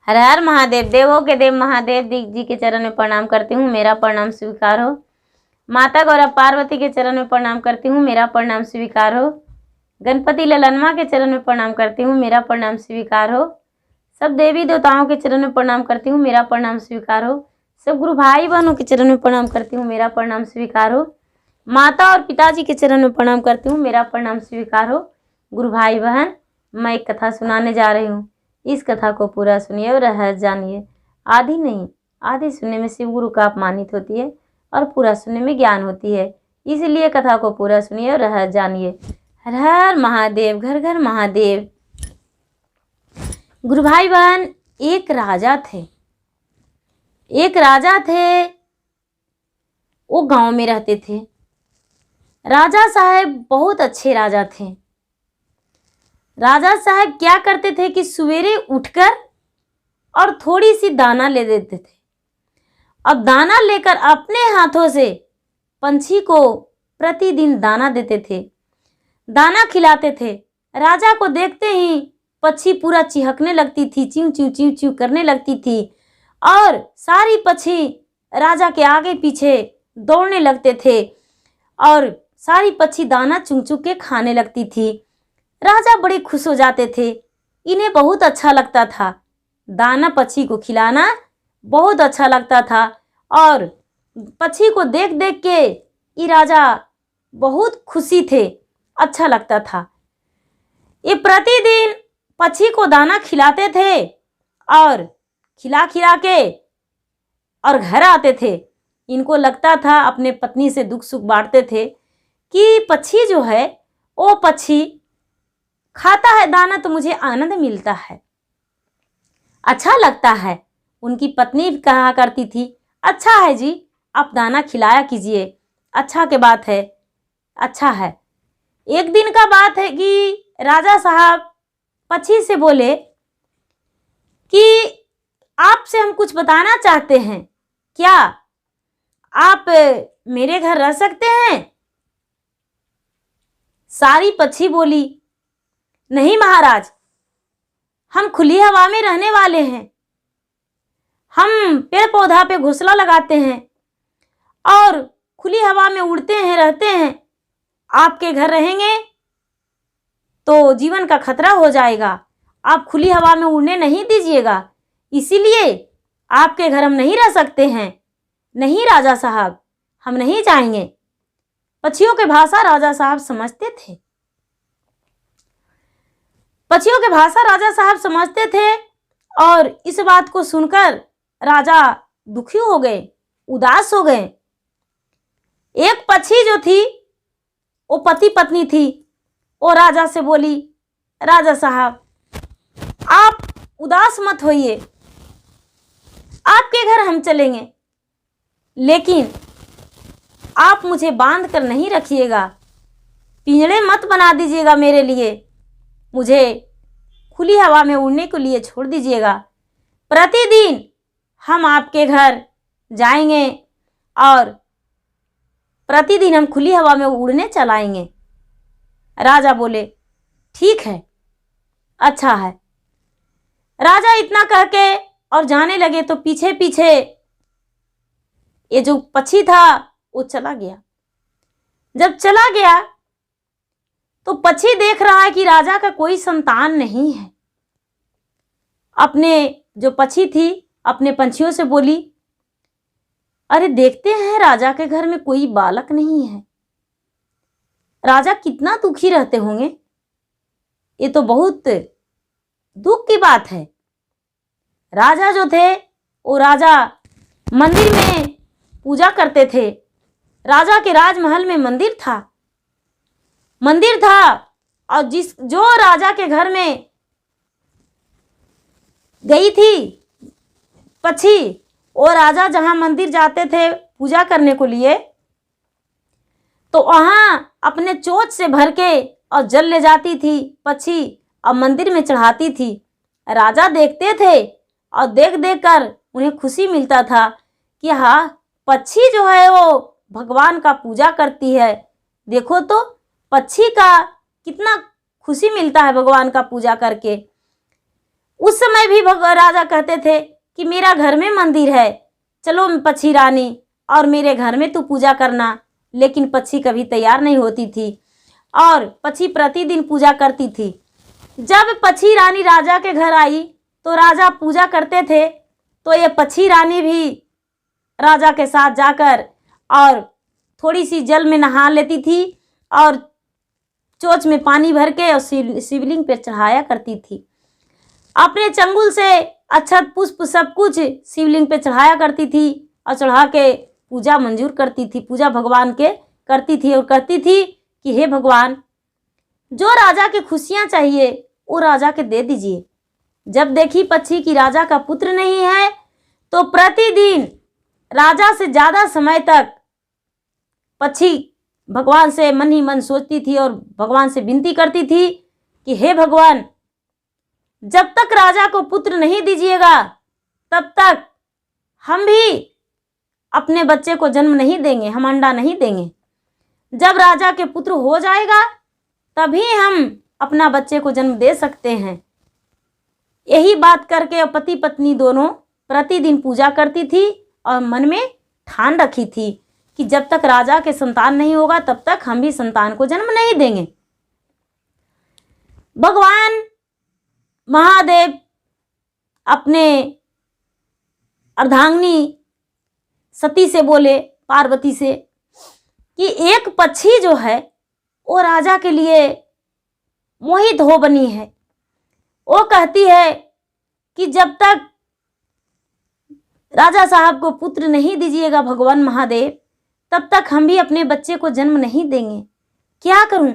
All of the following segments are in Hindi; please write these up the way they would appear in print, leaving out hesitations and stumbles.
हर हर महादेव। देवों के देव महादेव जी के चरण में प्रणाम करती हूँ, मेरा प्रणाम स्वीकार हो। माता गौरा पार्वती के चरण में प्रणाम करती हूँ, मेरा प्रणाम स्वीकार हो। गणपति ललनमा के चरण में प्रणाम करती हूँ, मेरा प्रणाम स्वीकार हो। सब देवी देवताओं के चरण में प्रणाम करती हूँ, मेरा प्रणाम स्वीकार हो। सब गुरु भाई बहनों के चरण में प्रणाम करती हूँ, मेरा प्रणाम स्वीकार हो। माता और पिताजी के चरण में प्रणाम करती हूँ, मेरा प्रणाम स्वीकार हो। गुरु भाई बहन, मैं एक कथा सुनाने जा रही हूँ। इस कथा को पूरा सुनिए और रहस्य जानिए। आधी नहीं, आधी सुनने में शिव गुरु का अपमानित होती है और पूरा सुनने में ज्ञान होती है। इसलिए कथा को पूरा सुनिए और रहस्य जानिए। हर हर महादेव, घर घर महादेव। गुरु भाई बहन, एक राजा थे। एक राजा थे, वो गांव में रहते थे। राजा साहब बहुत अच्छे राजा थे। राजा साहब क्या करते थे कि सवेरे उठकर और थोड़ी सी दाना ले देते थे। अब दाना लेकर अपने हाथों से पंछी को प्रतिदिन दाना देते थे, दाना खिलाते थे। राजा को देखते ही पक्षी पूरा चिहकने लगती थी, च्यू च्यू च्यू च्यू करने लगती थी और सारी पक्षी राजा के आगे पीछे दौड़ने लगते थे और सारी पक्षी दाना चुग चुग के खाने लगती थी। राजा बड़े खुश हो जाते थे, इन्हें बहुत अच्छा लगता था। दाना पक्षी को खिलाना बहुत अच्छा लगता था और पक्षी को देख देख के ये राजा बहुत खुशी थे, अच्छा लगता था। ये प्रतिदिन पक्षी को दाना खिलाते थे और खिला खिला के और घर आते थे। इनको लगता था, अपने पत्नी से दुख सुख बांटते थे कि पक्षी जो है वो पक्षी खाता है दाना तो मुझे आनंद मिलता है, अच्छा लगता है। उनकी पत्नी कहा करती थी, अच्छा है जी, आप दाना खिलाया कीजिए, अच्छा के बात है, अच्छा है। एक दिन का बात है कि राजा साहब पक्षी से बोले कि आपसे हम कुछ बताना चाहते हैं, क्या आप मेरे घर रह सकते हैं? सारी पक्षी बोली, नहीं महाराज, हम खुली हवा में रहने वाले हैं। हम पेड़ पौधा पे घोंसला लगाते हैं और खुली हवा में उड़ते हैं, रहते हैं। आपके घर रहेंगे तो जीवन का खतरा हो जाएगा, आप खुली हवा में उड़ने नहीं दीजिएगा, इसीलिए आपके घर हम नहीं रह सकते हैं। नहीं राजा साहब, हम नहीं जाएंगे। पक्षियों की भाषा राजा साहब समझते थे। पक्षियों की भाषा राजा साहब समझते थे और इस बात को सुनकर राजा दुखी हो गए, उदास हो गए। एक पक्षी जो थी वो पति पत्नी थी, वो राजा से बोली, राजा साहब आप उदास मत होइए, आपके घर हम चलेंगे, लेकिन आप मुझे बांध कर नहीं रखिएगा, पिंजड़े मत बना दीजिएगा मेरे लिए, मुझे खुली हवा में उड़ने के लिए छोड़ दीजिएगा। प्रतिदिन हम आपके घर जाएंगे और प्रतिदिन हम खुली हवा में उड़ने चलाएंगे। राजा बोले, ठीक है, अच्छा है। राजा इतना कह के और जाने लगे तो पीछे पीछे ये जो पक्षी था वो चला गया। जब चला गया तो पक्षी देख रहा है कि राजा का कोई संतान नहीं है। अपने जो पक्षी थी अपने पंछियों से बोली, अरे देखते हैं राजा के घर में कोई बालक नहीं है, राजा कितना दुखी रहते होंगे, ये तो बहुत दुख की बात है। राजा जो थे वो राजा मंदिर में पूजा करते थे। राजा के राजमहल में मंदिर था और जो राजा के घर में गई थी पक्षी, वो राजा जहां मंदिर जाते थे पूजा करने को लिए, तो वहां अपने चोंच से भर के और जल ले जाती थी पक्षी और मंदिर में चढ़ाती थी। राजा देखते थे और देख देख कर उन्हें खुशी मिलता था कि हाँ, पक्षी जो है वो भगवान का पूजा करती है। देखो तो पक्षी का कितना खुशी मिलता है भगवान का पूजा करके। उस समय भी राजा कहते थे कि मेरा घर में मंदिर है, चलो पक्षी रानी और मेरे घर में तू पूजा करना, लेकिन पक्षी कभी तैयार नहीं होती थी और पक्षी प्रतिदिन पूजा करती थी। जब पक्षी रानी राजा के घर आई तो राजा पूजा करते थे, तो ये पक्षी रानी भी राजा के साथ जाकर और थोड़ी सी जल में नहा लेती थी और चोंच में पानी भर के और शिवलिंग पर चढ़ाया करती थी। अपने चंगुल से अक्षत पुष्प सब कुछ शिवलिंग पे चढ़ाया करती थी और चढ़ा के पूजा मंजूर करती थी, पूजा भगवान के करती थी और कहती थी कि हे भगवान, जो राजा की खुशियां चाहिए वो राजा के दे दीजिए। जब देखी पक्षी कि राजा का पुत्र नहीं है तो प्रतिदिन राजा से ज़्यादा समय तक पक्षी भगवान से मन ही मन सोचती थी और भगवान से विनती करती थी कि हे भगवान, जब तक राजा को पुत्र नहीं दीजिएगा तब तक हम भी अपने बच्चे को जन्म नहीं देंगे, हम अंडा नहीं देंगे। जब राजा के पुत्र हो जाएगा तभी हम अपना बच्चे को जन्म दे सकते हैं। यही बात करके पति पत्नी दोनों प्रतिदिन पूजा करती थी और मन में ठान रखी थी कि जब तक राजा के संतान नहीं होगा तब तक हम भी संतान को जन्म नहीं देंगे। भगवान महादेव अपने अर्धांगिनी सती से बोले, पार्वती से, कि एक पक्षी जो है वो राजा के लिए मोहित हो बनी है। वो कहती है कि जब तक राजा साहब को पुत्र नहीं दीजिएगा भगवान महादेव तब तक हम भी अपने बच्चे को जन्म नहीं देंगे। क्या करूं,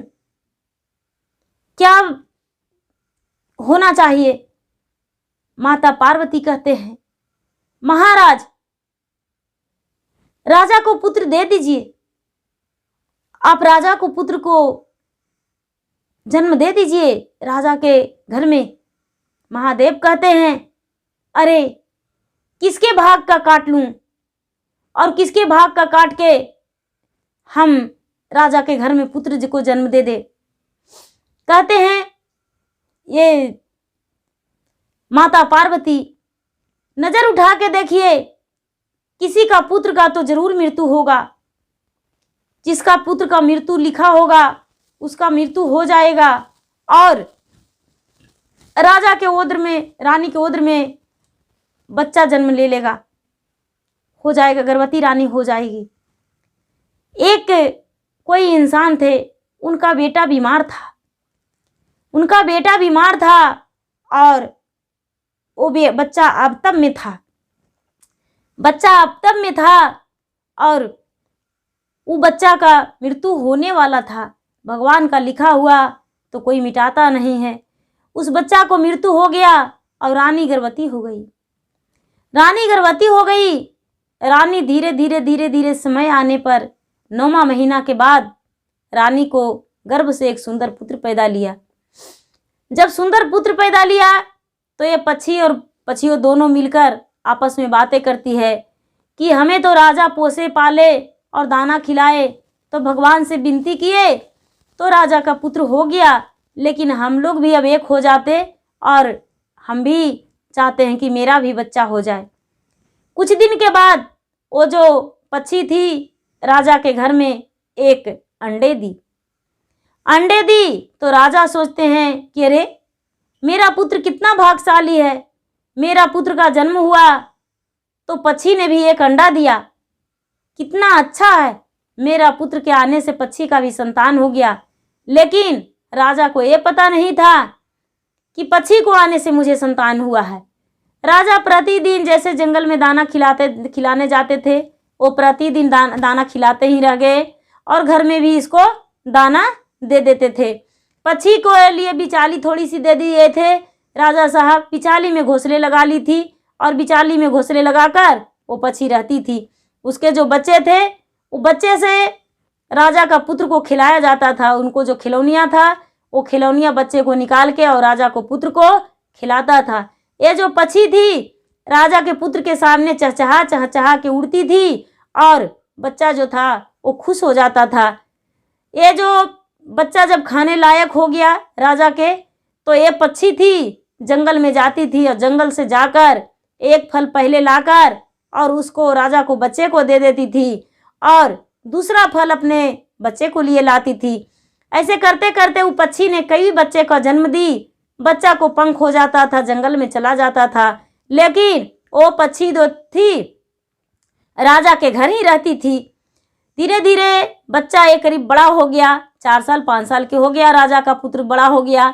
क्या होना चाहिए? माता पार्वती कहते हैं, महाराज, राजा को पुत्र दे दीजिए, आप राजा को पुत्र को जन्म दे दीजिए राजा के घर में। महादेव कहते हैं, अरे किसके भाग का काट लूं और किसके भाग का काट के हम राजा के घर में पुत्र को जन्म दे दे। कहते हैं ये माता पार्वती, नजर उठा के देखिए, किसी का पुत्र का तो जरूर मृत्यु होगा, जिसका पुत्र का मृत्यु लिखा होगा उसका मृत्यु हो जाएगा और राजा के ओद्र में, रानी के ओद्र में बच्चा जन्म ले लेगा, हो जाएगा, गर्भवती रानी हो जाएगी। एक कोई इंसान थे, उनका बेटा बीमार था और वो बच्चा अपतब में था और वो बच्चा का मृत्यु होने वाला था। भगवान का लिखा हुआ तो कोई मिटाता नहीं है। उस बच्चा को मृत्यु हो गया और रानी गर्भवती हो गई। रानी धीरे धीरे समय आने पर 9वां महीना के बाद रानी को गर्भ से एक सुंदर पुत्र पैदा लिया। जब सुंदर पुत्र पैदा लिया तो ये पक्षी और पक्षियों दोनों मिलकर आपस में बातें करती है कि हमें तो राजा पोसे पाले और दाना खिलाए, तो भगवान से विनती किए तो राजा का पुत्र हो गया, लेकिन हम लोग भी अब एक हो जाते और हम भी चाहते हैं कि मेरा भी बच्चा हो जाए। कुछ दिन के बाद वो जो पक्षी थी राजा के घर में एक अंडे दी तो राजा सोचते हैं कि अरे मेरा पुत्र कितना भाग्यशाली है, मेरा पुत्र का जन्म हुआ तो पक्षी ने भी एक अंडा दिया, कितना अच्छा है, मेरा पुत्र के आने से पक्षी का भी संतान हो गया। लेकिन राजा को ये पता नहीं था कि पक्षी को आने से मुझे संतान हुआ है। राजा प्रतिदिन जैसे जंगल में दाना खिलाने जाते थे, वो प्रतिदिन दाना खिलाते ही रह गए और घर में भी इसको दाना दे देते थे। पक्षी को लिए बिचाली थोड़ी सी दे दिए थे। राजा साहब बिचाली में घोंसले लगा ली थी और बिचाली में घोंसले लगाकर वो पक्षी रहती थी। उसके जो बच्चे थे, वो बच्चे से राजा का पुत्र को खिलाया जाता था। उनको जो खिलौनिया था वो खिलौनिया बच्चे को निकाल के और राजा को पुत्र को खिलाता था। ये जो पक्षी थी राजा के पुत्र के सामने चहचहा के उड़ती थी और बच्चा जो था वो खुश हो जाता था। ये जो बच्चा जब खाने लायक हो गया राजा के, तो ये पक्षी थी जंगल में जाती थी और जंगल से जाकर एक फल पहले लाकर और उसको राजा को बच्चे को दे देती थी और दूसरा फल अपने बच्चे को लिए लाती थी। ऐसे करते करते वो पक्षी ने कई बच्चे का जन्म दी। बच्चा को पंख हो जाता था, जंगल में चला जाता था, लेकिन वो पक्षी जो थी राजा के घर ही रहती थी। धीरे धीरे बच्चा एक करीब बड़ा हो गया, 4 साल 5 साल के हो गया, राजा का पुत्र बड़ा हो गया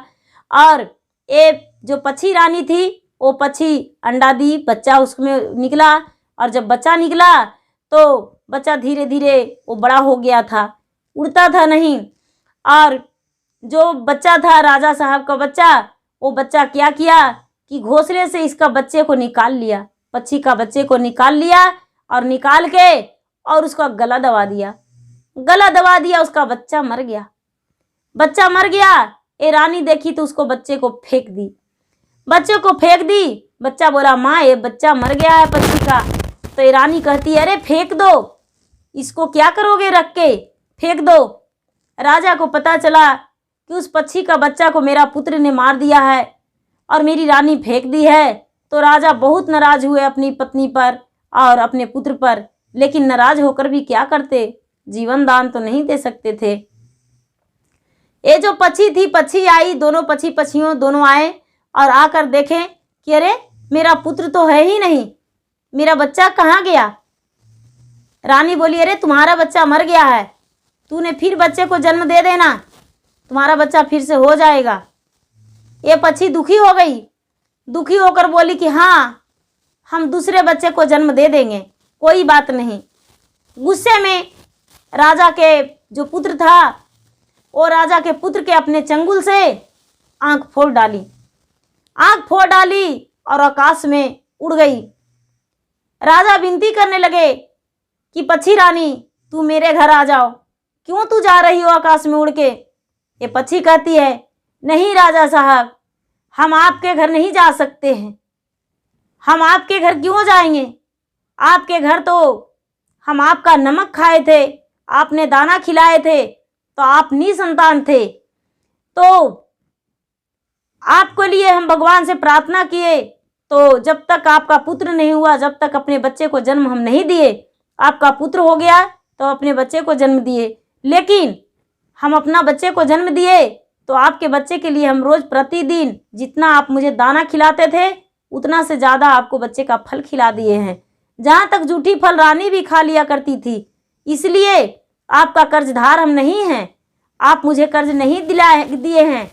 और ये जो पक्षी रानी थी वो पक्षी अंडा दी, बच्चा उसमें निकला और जब बच्चा निकला तो बच्चा धीरे धीरे वो बड़ा हो गया था, उड़ता था नहीं। और जो बच्चा था राजा साहब का बच्चा, वो बच्चा क्या किया कि घोंसले से इसका बच्चे को निकाल लिया, पक्षी का बच्चे को निकाल लिया और निकाल के और उसका गला दबा दिया। गला दबा दिया, उसका बच्चा मर गया। बच्चा मर गया, ये रानी देखी तो उसको बच्चे को फेंक दी। बच्चे को फेंक दी। बच्चा बोला माँ ये बच्चा मर गया है पक्षी का। तो ये रानी कहती है अरे फेंक दो, इसको क्या करोगे, रख के फेंक दो। राजा को पता चला कि उस पक्षी का बच्चा को मेरा पुत्र ने मार दिया है और मेरी रानी फेंक दी है। तो राजा बहुत नाराज हुए अपनी पत्नी पर और अपने पुत्र पर, लेकिन नाराज होकर भी क्या करते, जीवन दान तो नहीं दे सकते थे। ये जो पक्षी थी, पक्षी आई, दोनों पक्षियों दोनों आए और आकर देखें कि अरे मेरा पुत्र तो है ही नहीं, मेरा बच्चा कहाँ गया। रानी बोली अरे तुम्हारा बच्चा मर गया है, तूने फिर बच्चे को जन्म दे देना, तुम्हारा बच्चा फिर से हो जाएगा। ये पक्षी दुखी हो गई, दुखी होकर बोली कि हाँ हम दूसरे बच्चे को जन्म दे देंगे, कोई बात नहीं। गुस्से में राजा के जो पुत्र था वो राजा के पुत्र के अपने चंगुल से आंख फोड़ डाली, आंख फोड़ डाली और आकाश में उड़ गई। राजा विनती करने लगे कि पक्षी रानी तू मेरे घर आ जाओ, क्यों तू जा रही हो आकाश में उड़ के। ये पक्षी कहती है नहीं राजा साहब, हम आपके घर नहीं जा सकते हैं। हम आपके घर क्यों जाएंगे, आपके घर तो हम आपका नमक खाए थे, आपने दाना खिलाए थे, तो आप निसंतान थे। तो आपके लिए हम भगवान से प्रार्थना किए, तो जब तक आपका पुत्र नहीं हुआ, जब तक अपने बच्चे को जन्म हम नहीं दिए, आपका पुत्र हो गया तो अपने बच्चे को जन्म दिए, लेकिन हम अपना बच्चे को जन्म दिए तो आपके बच्चे के लिए हम रोज प्रतिदिन जितना आप मुझे दाना खिलाते थे उतना से ज़्यादा आपको बच्चे का फल खिला दिए हैं। जहाँ तक जूठी फल रानी भी खा लिया करती थी, इसलिए आपका कर्जदार हम नहीं हैं, आप मुझे कर्ज नहीं दिए हैं।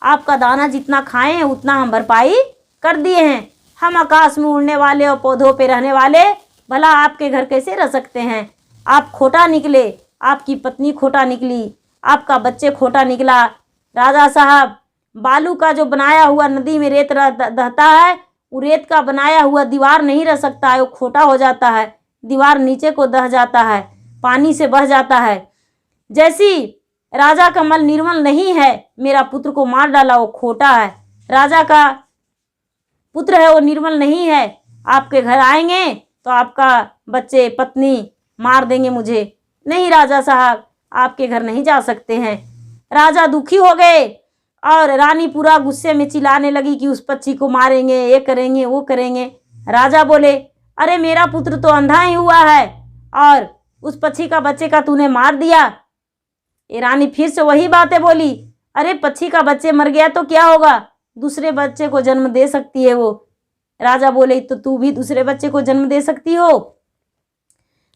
आपका दाना जितना खाए हैं उतना हम भरपाई कर दिए हैं। हम आकाश में उड़ने वाले और पौधों पे रहने वाले, भला आपके घर कैसे रह सकते हैं। आप खोटा निकले, आपकी पत्नी खोटा निकली, आपका बच्चे खोटा निकला। राजा साहब बालू का जो बनाया हुआ नदी में रेत रहता है, वो रेत का बनाया हुआ दीवार नहीं रह सकता है, वो खोटा हो जाता है, दीवार नीचे को दह जाता है, पानी से बह जाता है। जैसी राजा का मल निर्मल नहीं है, मेरा पुत्र को मार डाला, वो खोटा है। राजा का पुत्र है वो निर्मल नहीं है, आपके घर आएंगे तो आपका बच्चे पत्नी मार देंगे मुझे। नहीं राजा साहब, आपके घर नहीं जा सकते हैं। राजा दुखी हो गए और रानी पूरा गुस्से में चिल्लाने लगी कि उस पक्षी को मारेंगे, ये करेंगे वो करेंगे। राजा बोले अरे मेरा पुत्र तो अंधा ही हुआ है और उस पक्षी का बच्चे का तूने मार दिया। ये रानी फिर से वही बातें बोली, अरे पक्षी का बच्चे मर गया तो क्या होगा, दूसरे बच्चे को जन्म दे सकती है वो। राजा बोले तो तू भी दूसरे बच्चे को जन्म दे सकती हो।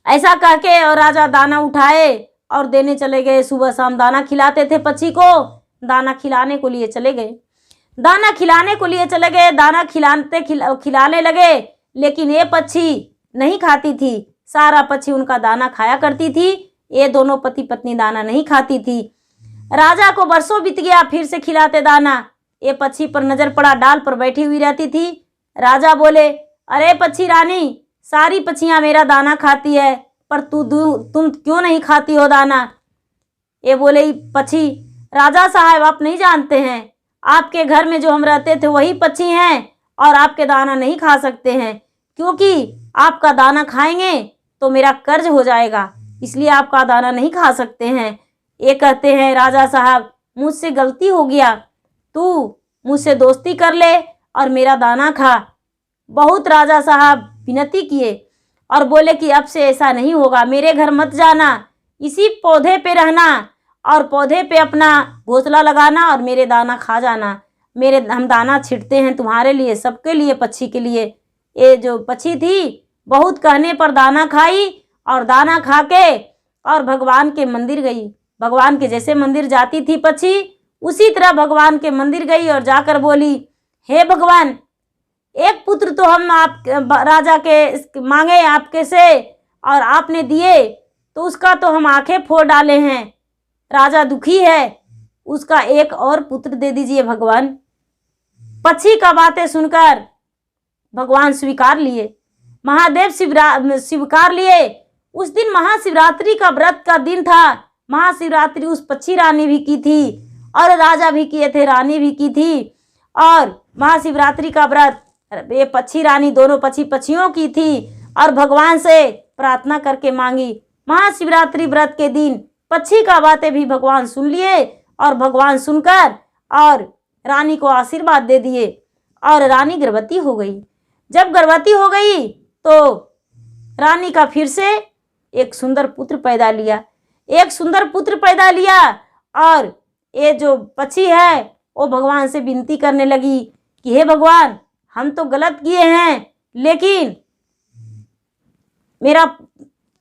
ऐसा कह के और राजा दाना उठाए और देने चले गए। सुबह शाम दाना खिलाते थे पक्षी को, दाना खिलाने को लिए चले गए, दाना खिलाने को लिए चले गए, दाना खिलाने लगे, लेकिन ये पक्षी नहीं खाती थी, सारा पक्षी उनका दाना खाया करती थी, ये दोनों पति पत्नी दाना नहीं खाती थी। राजा को बरसों बीत गया, फिर से खिलाते दाना, ये पक्षी पर नजर पड़ा, डाल पर बैठी हुई रहती थी। राजा बोले अरे पक्षी रानी, सारी पक्षियां मेरा दाना खाती है, पर तुम क्यों नहीं खाती हो दाना। ये बोले पक्षी राजा साहब आप नहीं जानते हैं, आपके घर में जो हम रहते थे वही पक्षी हैं और आपके दाना नहीं खा सकते हैं, क्योंकि आपका दाना खाएंगे तो मेरा कर्ज हो जाएगा, इसलिए आपका दाना नहीं खा सकते हैं। ये कहते हैं राजा साहब मुझसे गलती हो गया, तू मुझसे दोस्ती कर ले और मेरा दाना खा। बहुत राजा साहब विनती किए और बोले कि अब से ऐसा नहीं होगा, मेरे घर मत जाना, इसी पौधे पे रहना और पौधे पे अपना घोंसला लगाना और मेरे दाना खा जाना। हम दाना छिड़ते हैं तुम्हारे लिए, सबके लिए, पक्षी के लिए। ये जो पक्षी थी बहुत कहने पर दाना खाई और दाना खा के और भगवान के मंदिर गई। भगवान के जैसे मंदिर जाती थी पक्षी, उसी तरह भगवान के मंदिर गई और जाकर बोली, हे भगवान, एक पुत्र तो हम आप राजा के मांगे आपके से और आपने दिए, तो उसका तो हम आंखें फोड़ डाले हैं, राजा दुखी है, उसका एक और पुत्र दे दीजिए भगवान। पक्षी का बातें सुनकर भगवान स्वीकार लिए, महादेव स्वीकार लिए। उस दिन महाशिवरात्रि का व्रत का दिन था। महाशिवरात्रि उस पक्षी रानी भी की थी और राजा भी किए थे, रानी भी की थी। और महाशिवरात्रि का व्रत ये पक्षी रानी दोनों पक्षियों की थी और भगवान से प्रार्थना करके मांगी। महाशिवरात्रि व्रत के दिन पक्षी का बातें भी भगवान सुन लिए और भगवान सुनकर और रानी को आशीर्वाद दे दिए और रानी गर्भवती हो गई। जब गर्भवती हो गई तो रानी का फिर से एक सुंदर पुत्र पैदा लिया और ये जो पक्षी है वो भगवान से विनती करने लगी कि हे भगवान, हम तो गलत किए हैं, लेकिन मेरा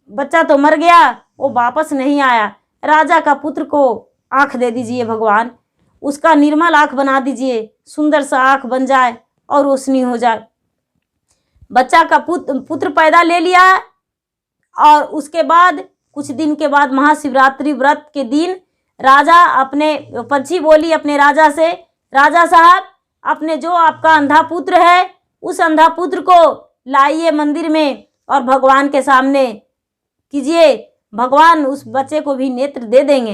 बच्चा तो मर गया, वो वापस नहीं आया। राजा का पुत्र को आँख दे दीजिए भगवान, उसका निर्मल आँख बना दीजिए, सुंदर सा आँख बन जाए और रोशनी हो जाए। बच्चा का पुत्र पैदा ले लिया और उसके बाद कुछ दिन के बाद महाशिवरात्रि व्रत के दिन राजा अपने पक्षी बोली अपने राजा से, राजा साहब, अपने जो आपका अंधा पुत्र है उस अंधा पुत्र को लाइए मंदिर में और भगवान के सामने कीजिए, भगवान उस बच्चे को भी नेत्र दे देंगे।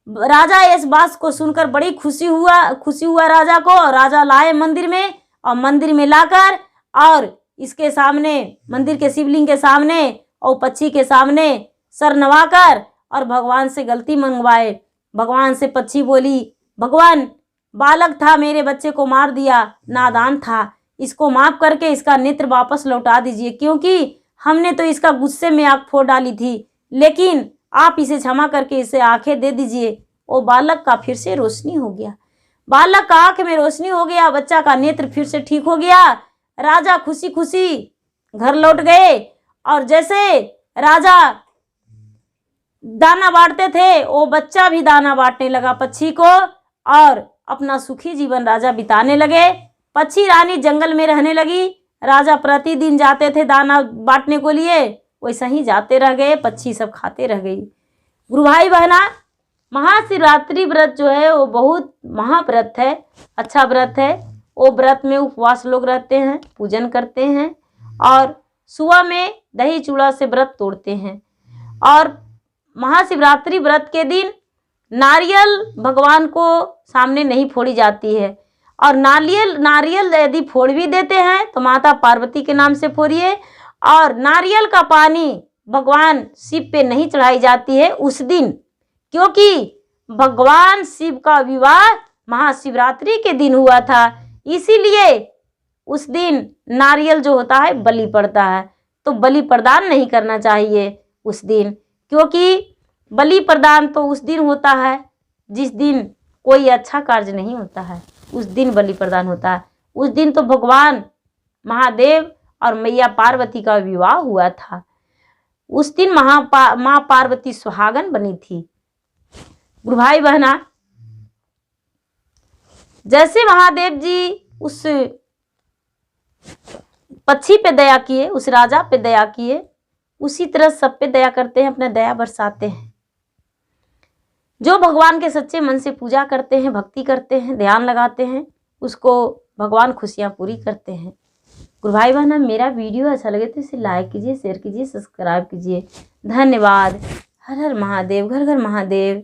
राजा इस बात को सुनकर बड़ी खुशी हुआ राजा को। और राजा लाए मंदिर में और मंदिर में लाकर और इसके सामने, मंदिर के शिवलिंग के सामने और पक्षी के सामने सर नवाकर और भगवान से गलती मंगवाए। भगवान से पक्षी बोली, भगवान, बालक था, मेरे बच्चे को मार दिया, नादान था, इसको माफ करके इसका नेत्र वापस लौटा दीजिए, क्योंकि हमने तो इसका गुस्से में आँख फोड़ डाली थी, लेकिन आप इसे क्षमा करके इसे आंखें दे दीजिए। वो बालक का फिर से रोशनी हो गया, बालक का आंख में रोशनी हो गया, बच्चा का नेत्र फिर से ठीक हो गया। राजा खुशी खुशी घर लौट गए और जैसे राजा दाना बांटते थे वो बच्चा भी दाना बांटने लगा पक्षी को और अपना सुखी जीवन राजा बिताने लगे। पक्षी रानी जंगल में रहने लगी। राजा प्रतिदिन जाते थे दाना बांटने को लिए, वैसा ही जाते रह गए, पक्षी सब खाते रह गई। गुरु भाई बहना, महाशिवरात्रि व्रत जो है वो बहुत महाव्रत है, अच्छा व्रत है। वो व्रत में उपवास लोग रहते हैं, पूजन करते हैं और सुबह में दही चूड़ा से व्रत तोड़ते हैं। और महाशिवरात्रि व्रत के दिन नारियल भगवान को सामने नहीं फोड़ी जाती है और नारियल यदि फोड़ भी देते हैं तो माता पार्वती के नाम से फोड़िए। और नारियल का पानी भगवान शिव पे नहीं चढ़ाई जाती है उस दिन, क्योंकि भगवान शिव का विवाह महाशिवरात्रि के दिन हुआ था, इसीलिए उस दिन नारियल जो होता है बलि पड़ता है। तो बलि प्रदान नहीं करना चाहिए उस दिन, क्योंकि बलि प्रदान तो उस दिन होता है जिस दिन कोई अच्छा कार्य नहीं होता है, उस दिन बलि प्रदान होता है। उस दिन तो भगवान महादेव और मैया पार्वती का विवाह हुआ था। उस दिन माँ पार्वती सुहागन बनी थी। गुरु भाई बहना, जैसे महादेव जी उस पक्षी पे दया किए, उस राजा पे दया किए, उसी तरह सब पे दया करते हैं, अपना दया बरसाते हैं। जो भगवान के सच्चे मन से पूजा करते हैं, भक्ति करते हैं, ध्यान लगाते हैं, उसको भगवान खुशियाँ पूरी करते हैं। गुरु भाई बहना, मेरा वीडियो अच्छा लगे तो इसे लाइक कीजिए, शेयर कीजिए, सब्सक्राइब कीजिए। धन्यवाद। हर हर महादेव, घर घर महादेव।